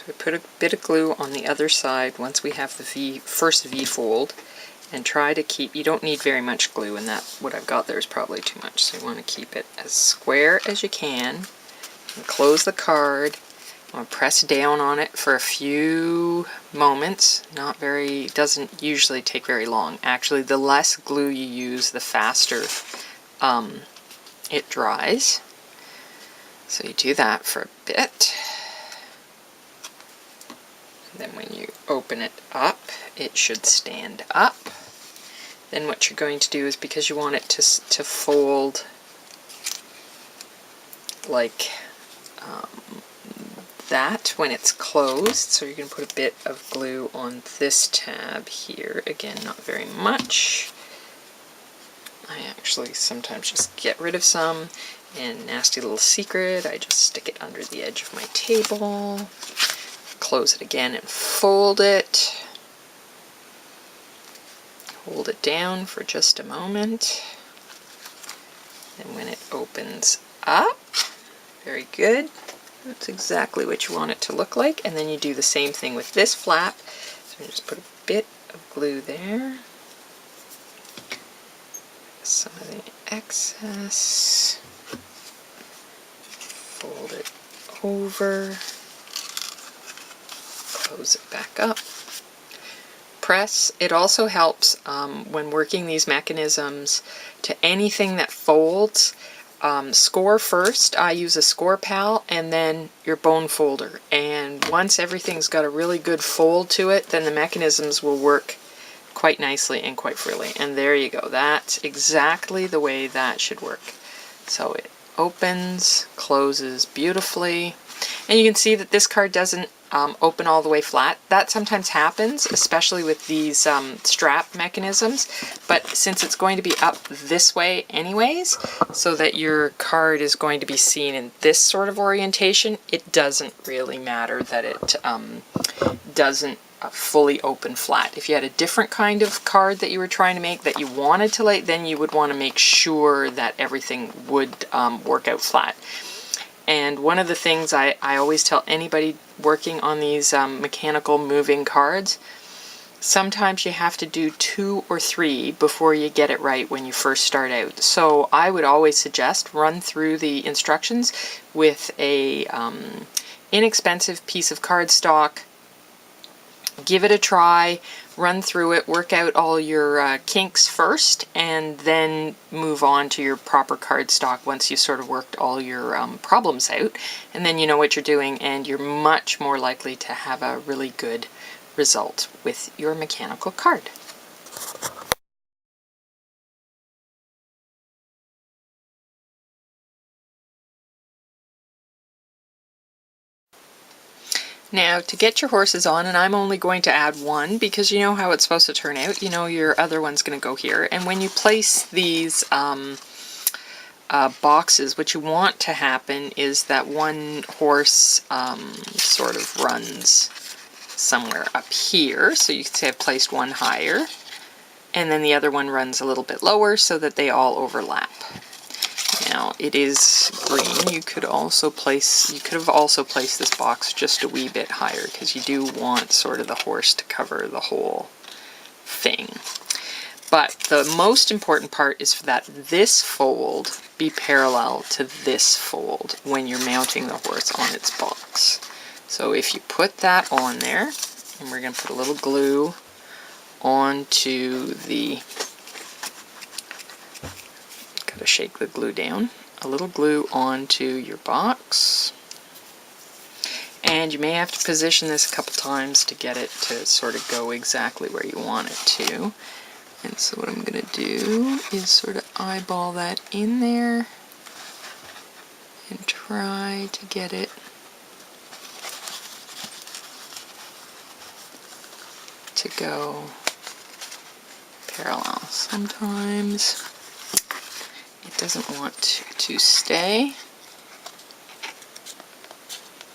So we put a bit of glue on the other side once we have the first V fold, and try to keep, you don't need very much glue, and that what I've got there is probably too much, so you want to keep it as square as you can. And close the card. I want to press down on it for a few moments. Not very, doesn't usually take very long. Actually, the less glue you use, the faster it dries. So you do that for a bit. And then when you open it up, it should stand up. Then what you're going to do is, because you want it to fold like that when it's closed, so you're going to put a bit of glue on this tab here. Again, not very much. I actually sometimes just get rid of some, and nasty little secret, I just stick it under the edge of my table, close it again and fold it. Hold it down for just a moment, and when it opens up, very good, that's exactly what you want it to look like. And then you do the same thing with this flap, so you just put a bit of glue there, some of the excess, fold it over, close it back up. Press. It also helps when working these mechanisms to anything that folds. Score first. I use a score pal and then your bone folder. And once everything's got a really good fold to it, then the mechanisms will work quite nicely and quite freely. And there you go. That's exactly the way that should work. So it opens, closes beautifully. And you can see that this card doesn't open all the way flat. That sometimes happens, especially with these strap mechanisms, but since it's going to be up this way anyways, so that your card is going to be seen in this sort of orientation, it doesn't really matter that it doesn't fully open flat. If you had a different kind of card that you were trying to make that you wanted to lay, then you would want to make sure that everything would work out flat. And one of the things I always tell anybody working on these mechanical moving cards, sometimes you have to do 2 or 3 before you get it right when you first start out. So I would always suggest run through the instructions with a inexpensive piece of cardstock, give it a try, run through it, work out all your kinks first, and then move on to your proper cardstock once you've sort of worked all your problems out. And then you know what you're doing, and you're much more likely to have a really good result with your mechanical card. Now, to get your horses on, and I'm only going to add one because you know how it's supposed to turn out. You know your other one's going to go here. And when you place these boxes, what you want to happen is that one horse sort of runs somewhere up here. So you could say I've placed one higher, and then the other one runs a little bit lower so that they all overlap. Now it is green. You could have also placed this box just a wee bit higher because you do want sort of the horse to cover the whole thing. But the most important part is that this fold be parallel to this fold when you're mounting the horse on its box. So if you put that on there, and we're going to put a little glue onto the, gotta shake the glue down, a little glue onto your box. And you may have to position this a couple times to get it to sort of go exactly where you want it to. And so what I'm going to do is sort of eyeball that in there and try to get it to go parallel. Sometimes it doesn't want to stay,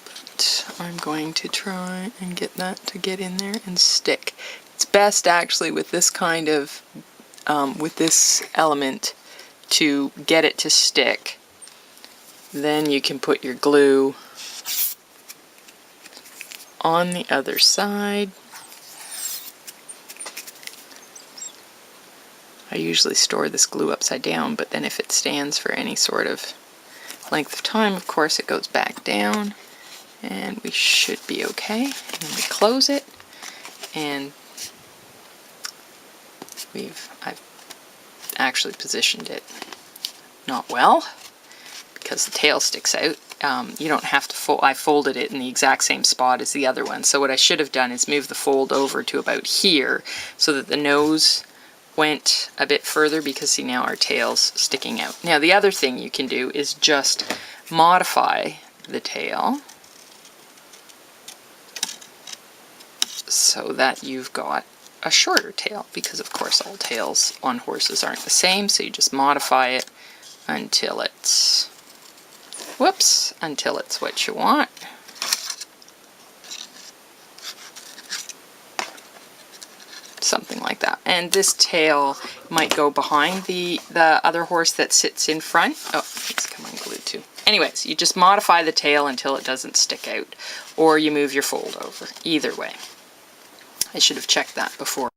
but I'm going to try and get that to get in there and stick. It's best actually with this kind of, with this element, to get it to stick. Then you can put your glue on the other side. I usually store this glue upside down, but then if it stands for any sort of length of time, of course, it goes back down, and we should be okay. And then we close it, and I've actually positioned it not well because the tail sticks out. You don't have to fold. I folded it in the exact same spot as the other one. So what I should have done is move the fold over to about here so that the nose went a bit further, because see, now our tail's sticking out. Now the other thing you can do is just modify the tail so that you've got a shorter tail, because of course all tails on horses aren't the same, so you just modify it until it's, whoops, until it's what you want. Something like that. And this tail might go behind the other horse that sits in front. Oh, it's come unglued too. Anyways, you just modify the tail until it doesn't stick out, or you move your fold over. Either way. I should have checked that before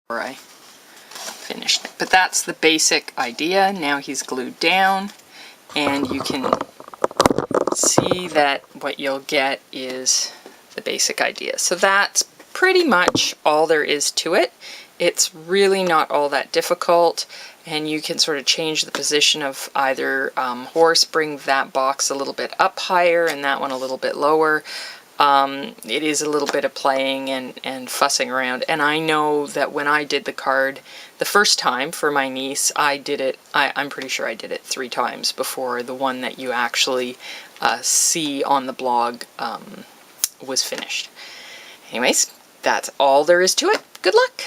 I finished it. But that's the basic idea. Now he's glued down, and you can see that what you'll get is the basic idea. So that's pretty much all there is to it. It's really not all that difficult, and you can sort of change the position of either horse, bring that box a little bit up higher and that one a little bit lower. It is a little bit of playing and fussing around, and I know that when I did the card the first time for my niece, I did it, I'm pretty sure I did it 3 times before the one that you actually see on the blog was finished. Anyways, that's all there is to it. Good luck!